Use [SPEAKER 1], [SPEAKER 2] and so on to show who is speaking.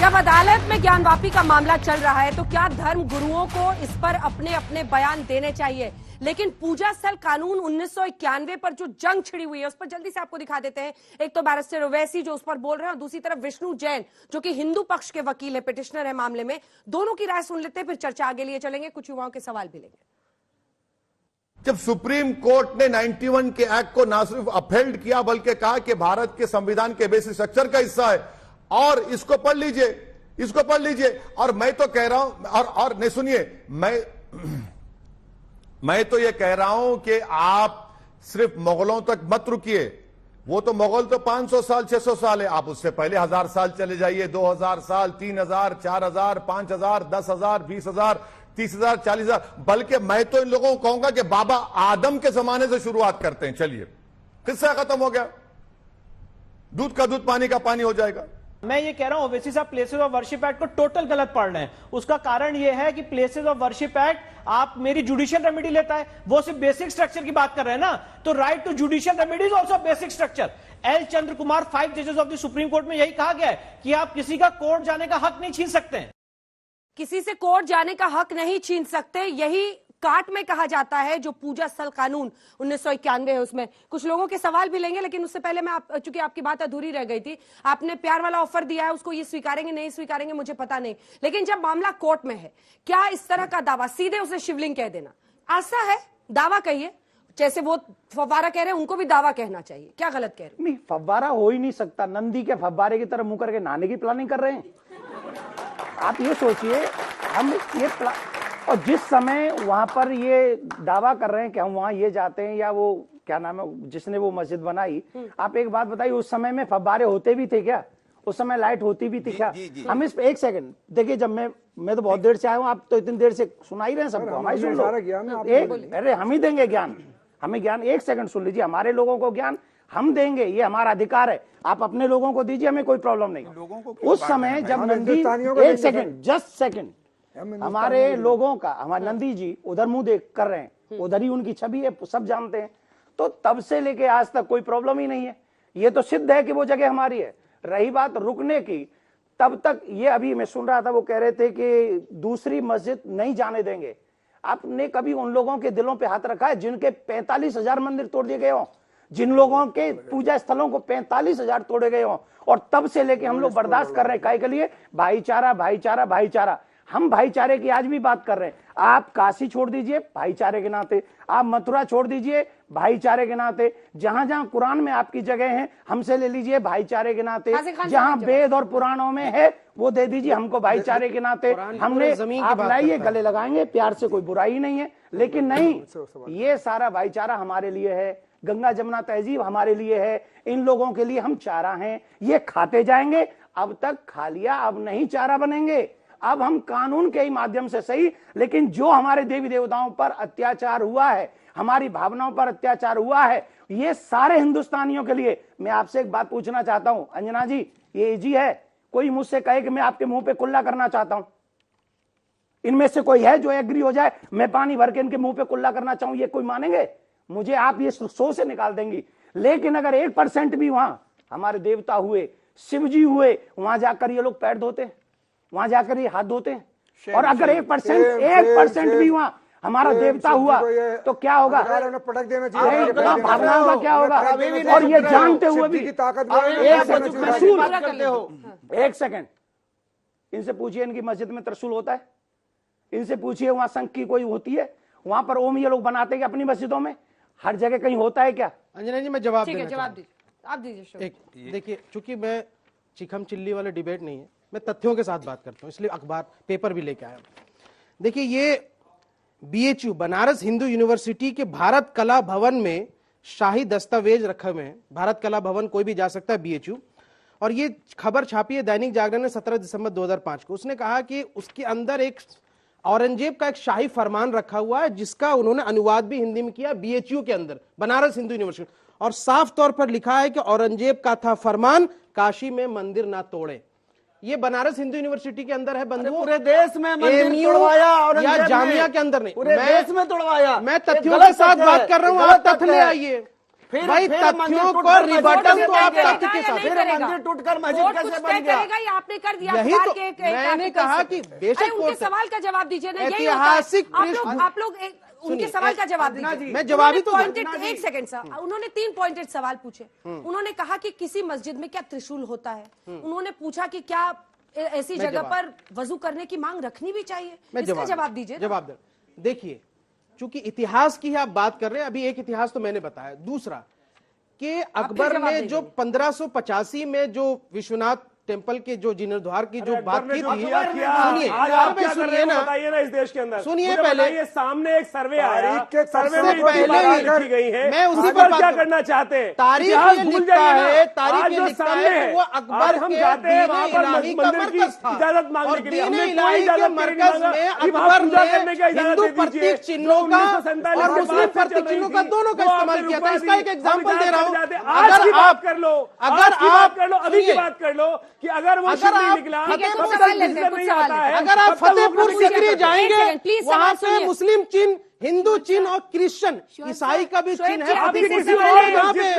[SPEAKER 1] जब अदालत में ज्ञानवापी का मामला चल रहा है तो क्या धर्म गुरुओं को इस पर अपने अपने बयान देने चाहिए। लेकिन पूजा स्थल कानून 1991 पर जो जंग छिड़ी हुई है उस पर जल्दी से आपको दिखा देते हैं। एक तो बैरिस्टर ओवैसी जो उस पर बोल रहे हैं और दूसरी तरफ विष्णु जैन जो कि हिंदू पक्ष के वकील है, पिटिशनर है मामले में। दोनों की राय सुन लेते हैं, फिर चर्चा आगे लिए चलेंगे, कुछ युवाओं के सवाल भी लेंगे।
[SPEAKER 2] जब सुप्रीम कोर्ट ने 91 के एक्ट को ना सिर्फ अपहेल्ड किया बल्कि कहा कि भारत के संविधान के बेसिक स्ट्रक्चर का हिस्सा है और इसको पढ़ लीजिए, इसको पढ़ लीजिए। और मैं तो कह रहा हूं और नहीं सुनिए, मैं तो ये कह रहा हूं कि आप सिर्फ मुगलों तक मत रुकिए। वो तो मुगल तो 500 साल 600 साल है, आप उससे पहले 1000 साल चले जाइए, 2000 साल, 3000, 4000, 5000, 10,000, 20,000, 30,000, 40,000। बल्कि मैं तो इन लोगों को कहूंगा कि बाबा आदम के जमाने से शुरुआत करते हैं। चलिए, किस्सा खत्म हो गया, दूध का दूध पानी का पानी हो जाएगा।
[SPEAKER 3] मैं ये कह रहा हूं ओवैसी साहब प्लेसेस ऑफ वर्शिप एक्ट को टोटल गलत पढ़ रहे हैं। उसका कारण ये है कि प्लेसेस ऑफ वर्शिप एक्ट आप मेरी जुडिशियल रेमेडी लेता है, वो सिर्फ बेसिक स्ट्रक्चर की बात कर रहे हैं ना, तो right to judicial remedy is also basic structure. L Chandra Kumar 5 जजेस ऑफ द सुप्रीम कोर्ट में यही कहा गया है कि आप किसी का कोर्ट जाने का हक नहीं छीन सकते।
[SPEAKER 1] किसी से कोर्ट जाने का हक नहीं छीन सकते, यही काट में कहा जाता है जो पूजा स्थल कानून 1991 है उसमें। कुछ लोगों के सवाल भी लेंगे, लेकिन उससे पहले मैं चूंकि आपकी बात अधूरी रह गई थी, आपने प्यार वाला ऑफर दिया है, उसको ये स्वीकारेंगे नहीं स्वीकारेंगे मुझे पता नहीं, लेकिन जब मामला कोर्ट में है, क्या इस तरह का दावा सीधे उसे शिवलिंग कह देना आसा है? दावा कहिए, जैसे वो फव्वारा कह रहे हैं उनको भी दावा कहना चाहिए, क्या गलत कह रहे हैं?
[SPEAKER 4] नहीं, फव्वारा हो ही नहीं सकता। नंदी के फव्वारे की तरह मुंह करके नहाने की प्लानिंग कर रहे हैं। आप ये सोचिए, हम ये और जिस समय वहां पर ये दावा कर रहे हैं कि हम वहां ये जाते हैं, या वो क्या नाम है जिसने वो मस्जिद बनाई, आप एक बात बताइए, उस समय में फव्वारे होते भी थे क्या? उस समय लाइट होती भी थी क्या? हम इस एक सेकंड देखिए, जब मैं तो बहुत देर से आया हूं, आप तो इतनी देर से सुना ही रहे हैं सबको, हमारी सुन लो। अरे हम ही देंगे ज्ञान, हमें ज्ञान। एक सेकंड सुन लीजिए, हमारे लोगों को ज्ञान हम देंगे, ये हमारा अधिकार है। आप अपने लोगों को दीजिए, हमें कोई प्रॉब्लम नहीं। उस समय जब नंदी, एक सेकंड, जस्ट सेकंड, हमारे लोगों का, हमारे नंदी जी उधर मुंह देख कर रहे हैं, उधर ही उनकी छवि है, सब जानते हैं। तो तब से लेके आज तक कोई प्रॉब्लम ही नहीं है। ये तो सिद्ध है कि वो जगह हमारी है। रही बात रुकने की, तब तक ये अभी मैं सुन रहा था, वो कह रहे थे कि दूसरी मस्जिद नहीं जाने देंगे। आपने कभी उन लोगों के दिलों पे हाथ रखा है जिनके 45,000 मंदिर तोड़ दिए गए हों, जिन लोगों के पूजा स्थलों को 45,000 तोड़े गए हों, और तब से लेके हम लोग बर्दाश्त कर रहे हैं? काहे के लिए? भाईचारा, भाईचारा, भाईचारा। हम भाईचारे की आज भी बात कर रहे हैं। आप काशी छोड़ दीजिए भाईचारे के नाते, आप मथुरा छोड़ दीजिए भाईचारे के नाते, जहां जहां कुरान में आपकी जगह है हमसे ले लीजिए भाईचारे के नाते, जहां वेद और पुराणों में है वो दे दीजिए हमको भाईचारे के नाते। हमने आप लाइए, गले लगाएंगे, प्यार से कोई बुराई नहीं है, लेकिन नहीं, ये सारा भाईचारा हमारे लिए है, गंगा जमुना तहजीब हमारे लिए है, इन लोगों के लिए हम चारा हैं, ये खाते जाएंगे। अब तक खा लिया, अब नहीं चारा बनेंगे। अब हम कानून के ही माध्यम से सही, लेकिन जो हमारे देवी देवताओं पर अत्याचार हुआ है, हमारी भावनाओं पर अत्याचार हुआ है, ये सारे हिंदुस्तानियों के लिए मैं आपसे एक बात पूछना चाहता हूं। अंजना जी, ये जी है, कोई मुझसे कहे कि मैं आपके मुंह पे कुल्ला करना चाहता हूं, इनमें से कोई है जो एग्री हो जाए मैं पानी भर के इनके मुंह पे कुल्ला करना चाहूं? ये कोई मानेंगे? मुझे आप ये 100 से निकाल देंगी। लेकिन अगर 1% भी वहां हमारे देवता हुए, शिव जी हुए, वहां जाकर ये लोग पैर धोते हैं, वहां जाकर ये हाथ धोते हैं, और अगर 1% भी वहां हमारा देवता हुआ तो क्या होगा?
[SPEAKER 5] पटक देना चाहिए,
[SPEAKER 4] भावनाओं का क्या होगा? और ये जानते हुए भी एक सेकंड, इनसे पूछिए इनकी मस्जिद में त्रिशूल होता है? इनसे पूछिए वहां शंख की कोई होती है? वहां पर ओम ये लोग बनाते हैं अपनी मस्जिदों में? हर जगह कहीं होता है क्या?
[SPEAKER 6] अंजना जी, मैं जवाब
[SPEAKER 1] दीजिए, आप दीजिए।
[SPEAKER 6] देखिए, चूंकि मैं चिखम चिल्ली वाले डिबेट नहीं है, मैं तथ्यों के साथ बात करता हूं, इसलिए अखबार पेपर भी लेके आया। देखिए, ये BHU बनारस हिंदू यूनिवर्सिटी के भारत कला भवन में शाही दस्तावेज रखे हुए हैं। भारत कला भवन कोई भी जा सकता है, BHU। और ये खबर छापी है दैनिक जागरण ने 17 दिसंबर 2005 को। उसने कहा कि उसके अंदर एक औरंगजेब का एक शाही फरमान रखा हुआ है, जिसका उन्होंने अनुवाद भी हिंदी में किया BHU के अंदर, बनारस हिंदू यूनिवर्सिटी। और साफ तौर पर लिखा है कि औरंगजेब का था फरमान, काशी में मंदिर ना तोड़े। ये बनारस हिंदू यूनिवर्सिटी के अंदर है बंधुओं।
[SPEAKER 7] पूरे देश में मंदिर तोड़वाया और
[SPEAKER 6] या जामिया के अंदर नहीं,
[SPEAKER 7] पूरे देश में तोड़वाया।
[SPEAKER 6] मैं तथ्यों के साथ बात कर रहा हूं, आप तथ्य ले आइए। भाई
[SPEAKER 7] फिर
[SPEAKER 6] तथ्यों
[SPEAKER 7] मंदिर
[SPEAKER 6] को
[SPEAKER 7] टूटकर
[SPEAKER 6] रिबटल
[SPEAKER 7] मस्जिद
[SPEAKER 6] तो आप
[SPEAKER 7] कैसे
[SPEAKER 6] तथ्य के
[SPEAKER 1] करेगा या
[SPEAKER 6] साथ
[SPEAKER 1] नहीं
[SPEAKER 7] फिर
[SPEAKER 1] करेगा?
[SPEAKER 7] मंदिर टूटकर मस्जिद
[SPEAKER 1] कोर्ट
[SPEAKER 7] कैसे
[SPEAKER 1] कुछ
[SPEAKER 7] बन
[SPEAKER 1] तय
[SPEAKER 7] गया?
[SPEAKER 1] करेगा या आपने कर दिया
[SPEAKER 6] यही
[SPEAKER 1] अखबार
[SPEAKER 6] तो
[SPEAKER 1] के एक
[SPEAKER 6] मैंने
[SPEAKER 1] आर्टिकल
[SPEAKER 6] कहा
[SPEAKER 1] से?
[SPEAKER 6] कि बेशक
[SPEAKER 1] अरे उनके
[SPEAKER 6] कोर्ट-
[SPEAKER 1] सवाल का जवाब दीजिए ना, यही
[SPEAKER 6] ऐतिहासिक
[SPEAKER 1] होता है।
[SPEAKER 6] पृष्ठ-
[SPEAKER 1] आप लोग उनके
[SPEAKER 6] सुनिए,
[SPEAKER 1] सवाल का जवाब
[SPEAKER 7] अंजना
[SPEAKER 1] दीजिए।
[SPEAKER 7] जी,
[SPEAKER 6] मैं जवाब ही तो
[SPEAKER 1] उन्होंने
[SPEAKER 6] दूं।
[SPEAKER 1] pointed- एक सेकंड सर, उन्होंने 3 पॉइंटेड सवाल पूछे। उन्होंने कहा कि किसी मस्जिद में क्या त्रिशूल होता है, उन्होंने पूछा कि क्या ऐसी जगह पर वजू करने की मांग रखनी भी चाहिए। इसका जवाब दीजिए।
[SPEAKER 6] जवाब दे। देखिए, चूंकि इतिहास की ही आप बात कर रहे हैं, अभी एक इतिहास तो मैंने बताया। दूसरा कि अकबर
[SPEAKER 1] जवाब
[SPEAKER 6] ने
[SPEAKER 1] दे
[SPEAKER 6] जो
[SPEAKER 1] दीजिए।
[SPEAKER 6] 1585 में जो विश्वनाथ टेम्पल के जो जीर्णोद्वार की जो बात की थी,
[SPEAKER 5] किया
[SPEAKER 6] सुनिए,
[SPEAKER 5] आज आप क्या कर रहे
[SPEAKER 6] सुनिए
[SPEAKER 5] हो
[SPEAKER 6] ना,
[SPEAKER 5] बताइए ना इस देश के अंदर।
[SPEAKER 6] सुनिए
[SPEAKER 5] मुझे
[SPEAKER 6] पहले।
[SPEAKER 5] बताइए, सामने एक सर्वे आया,
[SPEAKER 7] तारीख के
[SPEAKER 5] सर्वे में
[SPEAKER 7] सबसे
[SPEAKER 5] इतनी
[SPEAKER 6] पहले
[SPEAKER 5] बातें
[SPEAKER 6] ही
[SPEAKER 5] लिखी गई है।
[SPEAKER 6] मैं उसी पर
[SPEAKER 5] अकबर
[SPEAKER 6] बात
[SPEAKER 5] क्या
[SPEAKER 6] कर-
[SPEAKER 5] करना चाहते हैं?
[SPEAKER 6] तारीख
[SPEAKER 5] इतिहास
[SPEAKER 6] ये
[SPEAKER 5] भूल
[SPEAKER 6] लिखता
[SPEAKER 5] जाइए ना।
[SPEAKER 6] है, तारीख
[SPEAKER 5] आज
[SPEAKER 6] ये
[SPEAKER 5] जो
[SPEAKER 6] लिखता
[SPEAKER 5] सामने
[SPEAKER 6] है कि वो अकबर
[SPEAKER 5] आज हम
[SPEAKER 6] के
[SPEAKER 5] जाते हैं वहां
[SPEAKER 6] दीन
[SPEAKER 5] पर
[SPEAKER 6] इलाही का
[SPEAKER 5] मंदिर की
[SPEAKER 6] मरकज था।
[SPEAKER 5] इजाजत मांगने
[SPEAKER 6] और
[SPEAKER 5] के लिए।
[SPEAKER 6] दीन
[SPEAKER 5] हमने कोई
[SPEAKER 6] इलाही के
[SPEAKER 5] इजाजत नहीं
[SPEAKER 6] मरकज
[SPEAKER 5] मांगा
[SPEAKER 6] में
[SPEAKER 5] कि वहां
[SPEAKER 6] अकबर
[SPEAKER 5] पूजा करने का
[SPEAKER 6] ने
[SPEAKER 5] इजाजत
[SPEAKER 6] हिंदू
[SPEAKER 5] दे दीजिए।
[SPEAKER 6] प्रतीक चिन्हों का
[SPEAKER 5] 1947
[SPEAKER 6] और
[SPEAKER 5] के
[SPEAKER 6] मुस्लिम
[SPEAKER 5] बाद से
[SPEAKER 6] प्रतीक
[SPEAKER 5] चल रही
[SPEAKER 6] चिन्हों का
[SPEAKER 5] थी,
[SPEAKER 6] दोनों का
[SPEAKER 5] वो
[SPEAKER 6] इस्तेमाल
[SPEAKER 5] आपने
[SPEAKER 6] किया था।
[SPEAKER 5] रुकवा
[SPEAKER 6] इसका एक
[SPEAKER 5] दी।
[SPEAKER 6] एग्जाम्पल
[SPEAKER 5] हम
[SPEAKER 6] दे रहा हूं।
[SPEAKER 5] जाते हैं। आज
[SPEAKER 6] अगर
[SPEAKER 5] की बात
[SPEAKER 6] आप
[SPEAKER 5] कर लो,
[SPEAKER 6] अगर
[SPEAKER 5] आज की बात
[SPEAKER 6] आप
[SPEAKER 5] कर लो, अभी की
[SPEAKER 6] सुनिए,
[SPEAKER 5] बात कर लो कि अगर वो
[SPEAKER 6] अगर
[SPEAKER 5] शुभ नहीं
[SPEAKER 6] आप
[SPEAKER 5] निकला,
[SPEAKER 1] ठीक है,
[SPEAKER 5] तब
[SPEAKER 1] कुछ
[SPEAKER 5] तक
[SPEAKER 1] सवाल लेते हैं,
[SPEAKER 5] जिसका
[SPEAKER 1] कुछ
[SPEAKER 5] नहीं
[SPEAKER 1] सवाल
[SPEAKER 5] आता है,
[SPEAKER 1] लेते हैं।
[SPEAKER 6] अगर आप
[SPEAKER 5] तब तक वो
[SPEAKER 6] फतेहपुर
[SPEAKER 5] अपना
[SPEAKER 6] सिकरी
[SPEAKER 5] पूजा
[SPEAKER 6] जाएंगे,
[SPEAKER 1] एक सेकंड, प्लीज
[SPEAKER 6] वहां
[SPEAKER 1] सवाल
[SPEAKER 6] पे
[SPEAKER 1] सुनिए।
[SPEAKER 6] मुस्लिम चिन्ह, हिंदू चिन्ह और क्रिश्चियन ईसाई का भी
[SPEAKER 1] श्वेत
[SPEAKER 6] चिन्ह
[SPEAKER 1] जी,
[SPEAKER 6] है।
[SPEAKER 1] अभी
[SPEAKER 6] प्रतीक
[SPEAKER 1] से
[SPEAKER 6] चिन्ह
[SPEAKER 1] सवाल
[SPEAKER 6] है
[SPEAKER 1] लेते
[SPEAKER 6] वहां
[SPEAKER 1] हैं।
[SPEAKER 6] पे।